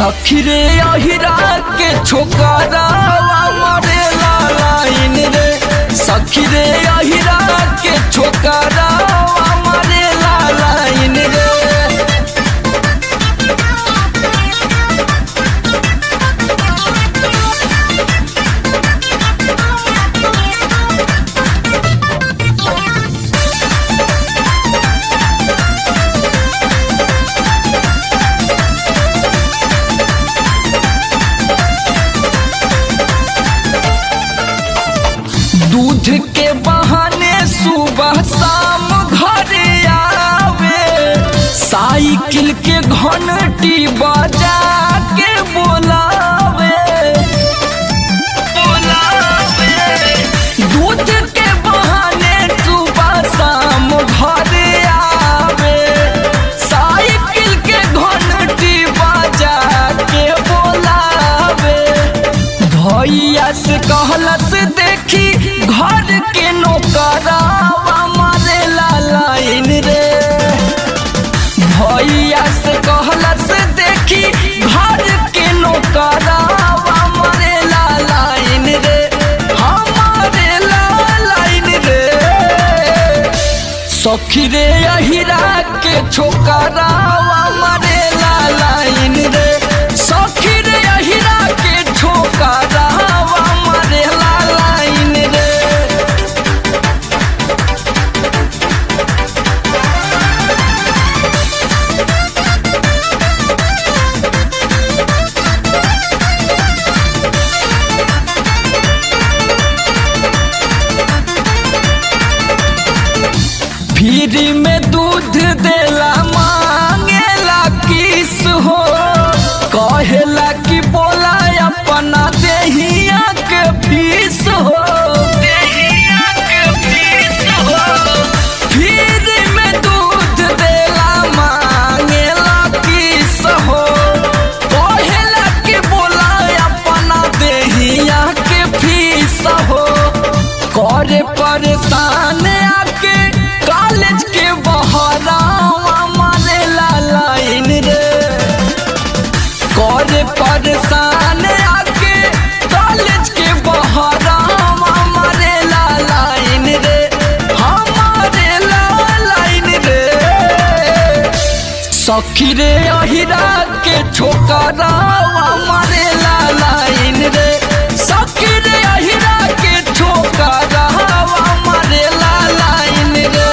सखी रे अहिरा के छोकरावा मरे लाइन रे। सखी रे अहिरा के छोकरावा मरे लाइन रे। दूध के बहाने सुबह शाम घर आवे, साइकिल के घंटी बजा के बोलावे। दूध के बहाने सुबह शाम घर आवे, साइकिल के घंटी बजा के बोलावे। भैया से कहलस देखी घर के नौकरावा मारे लाइन रे। भैया से कहलस देखी घर के नौकरावा मारे लाइन रे। हमारे लाइन रे। सखी रे अहिरा के छोकरावा मारे लाइन रे। सखी रे अहिरा के छोकरावा मारे लाइन रे। फ्री में दूध देला मांगेला किस हो, कहेला कि बोला अपना देहिया के फीस हो। फ्री में दूध देला मांगेला किस हो, कहेला कि बोला अपना देहिया के फीस हो। करे परेशान आके कॉलेज के बहरावा मारे लाइन रे। करे परेशान आके कॉलेज के बहरावा मारे लाइन रे। हमारे लाइन रे। सखी रे अहिरा के छोकरावा मारे लाइन रे। सखी रे अहिरा के छोकरावा मारे लाइन रे।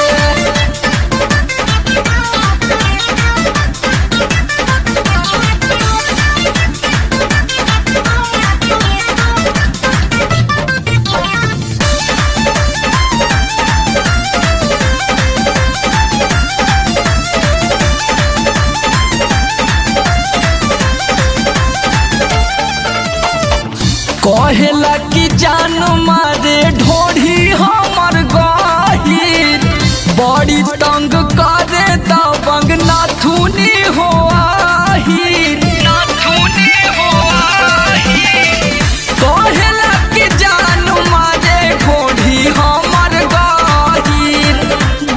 कहेला कि जान मारे ढोढ़ी हमर गहीर, बड़ी तंग करे दबंग नाथुनी हो आहीर। कहेला कि जान मारे ढोढ़ी हमर गहीर,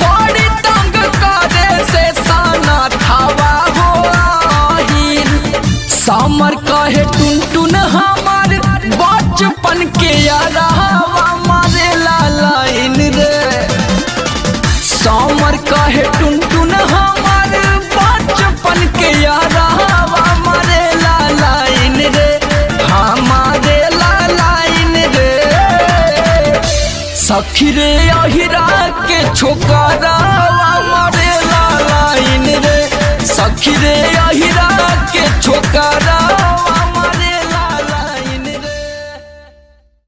बड़ी तंग करे से साना थावा हो आहीर। समर कहे टुन टुन हमर बचपन के यारावा मारे लाइन रे। समर कहे टुन टुन हमर बचपन के यारावा मारे लाइन रे। हमारे लाइन रे। सखी रे अहिरा के छोकरावा मारे लाइन रे। सखी रे अहिरा